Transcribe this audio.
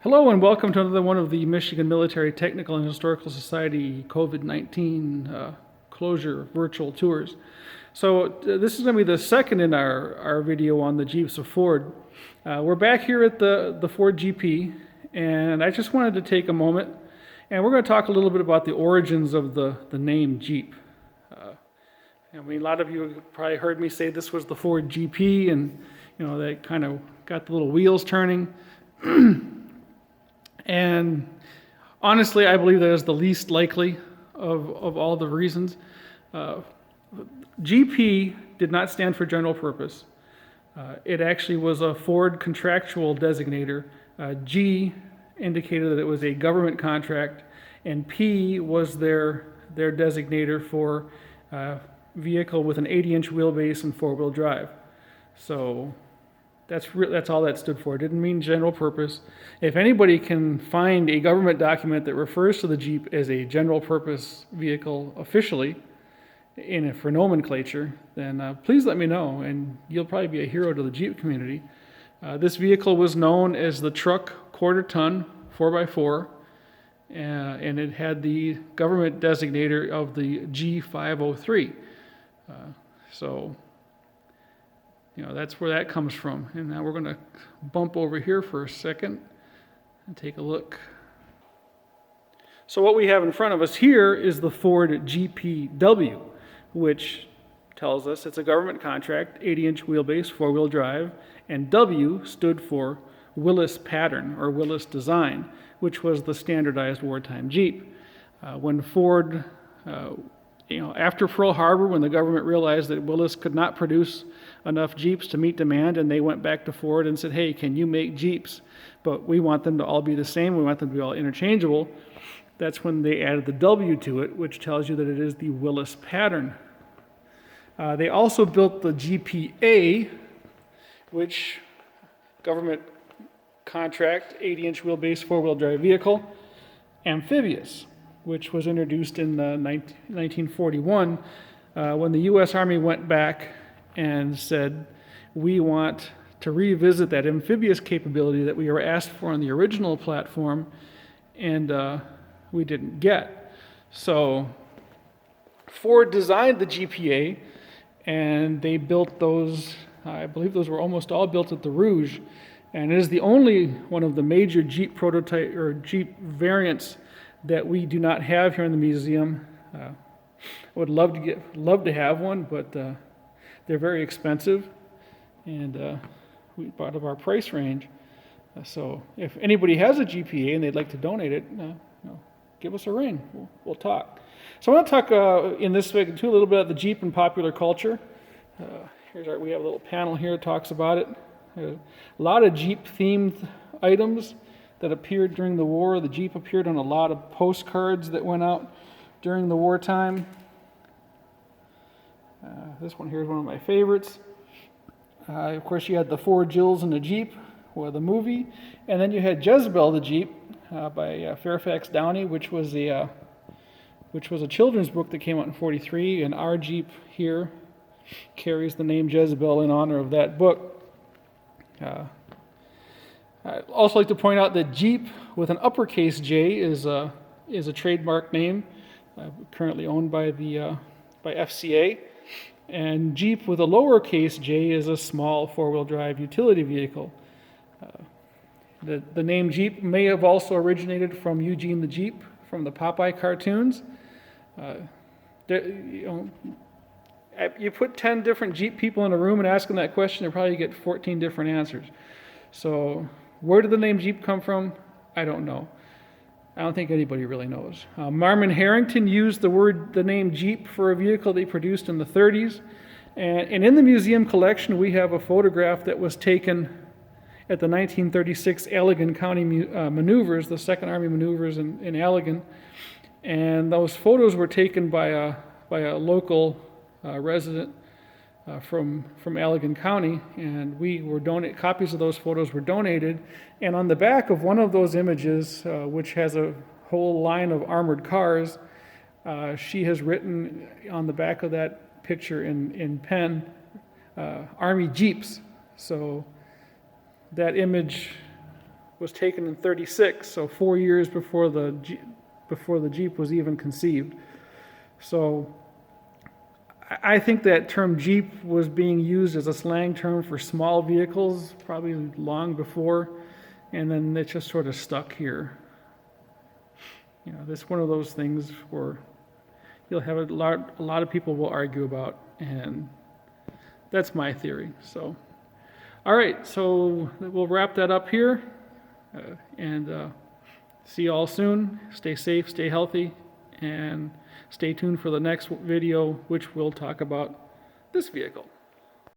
Hello and welcome to another one of the Michigan Military Technical and Historical Society COVID-19 closure virtual tours. So this is going to be the second in our video on the Jeeps of Ford. We're back here at the Ford GP, and I just wanted to take a moment and we're going to talk a little bit about the origins of the name Jeep. A lot of you have probably heard me say this was the Ford GP, and that kind of got the little wheels turning. And honestly, I believe that is the least likely of all the reasons. GP did not stand for general purpose. It actually was a Ford contractual designator. G indicated that it was a government contract, and P was their designator for vehicle with an 80-inch wheelbase and four-wheel drive. So that's all that stood for. It didn't mean general purpose. If anybody can find a government document that refers to the Jeep as a general purpose vehicle officially for nomenclature, then please let me know, and you'll probably be a hero to the Jeep community. This vehicle was known as the truck quarter-ton 4x4, and it had the government designator of the G503. So that's where that comes from. And now we're going to bump over here for a second and take a look. So what we have in front of us here is the Ford GPW, which tells us it's a government contract, 80-inch wheelbase, four-wheel drive, and W stood for Willis pattern or Willis design, which was the standardized wartime Jeep. When Ford after Pearl Harbor, when the government realized that Willis could not produce enough Jeeps to meet demand, and they went back to Ford and said, hey, can you make Jeeps? But we want them to all be the same. We want them to be all interchangeable. That's when they added the W to it, which tells you that it is the Willis pattern. They also built the GPA, which government contract, 80-inch wheelbase, four-wheel drive vehicle, amphibious, which was introduced in 1941 when the U.S. Army went back and said, we want to revisit that amphibious capability that we were asked for on the original platform, and we didn't get. So Ford designed the GPA, and they built those. I believe those were almost all built at the Rouge, and it is the only one of the major Jeep prototype or Jeep variants that we do not have here in the museum. I would love to have one, but they're very expensive, and we bought of our price range. So if anybody has a GPA and they'd like to donate it, give us a ring. We'll talk. So I want to talk in this week too a little bit about the Jeep and popular culture. We have a little panel here that talks about it. A lot of Jeep-themed items that appeared during the war. The Jeep appeared on a lot of postcards that went out during the wartime. This one here is one of my favorites. Of course, you had the Four Jills and the Jeep, or the movie, and then you had Jezebel the Jeep by Fairfax Downey, which was a children's book that came out in '43, and our Jeep here carries the name Jezebel in honor of that book. I'd also like to point out that Jeep with an uppercase J is a trademark name, currently owned by FCA, and Jeep with a lowercase j is a small four-wheel drive utility vehicle. The name Jeep may have also originated from Eugene the Jeep from the Popeye cartoons. You put 10 different Jeep people in a room and ask them that question, they'll probably get 14 different answers. So where did the name Jeep come from? I don't know. I don't think anybody really knows. Marmon Harrington used the name Jeep for a vehicle they produced in the 30s. And in the museum collection, we have a photograph that was taken at the 1936 Allegan County maneuvers, the Second Army maneuvers in Allegan. And those photos were taken by a local resident from Allegan County, and copies of those photos were donated. And on the back of one of those images, which has a whole line of armored cars, she has written on the back of that picture in pen, Army Jeeps. So that image was taken in 36, so 4 years before the Jeep was even conceived. So I think that term Jeep was being used as a slang term for small vehicles probably long before, and then it just sort of stuck here. You know, this is one of those things where you'll have a lot of people will argue about, and that's my theory. So, all right, so we'll wrap that up here, and see you all soon. Stay safe, stay healthy, and stay tuned for the next video, which will talk about this vehicle.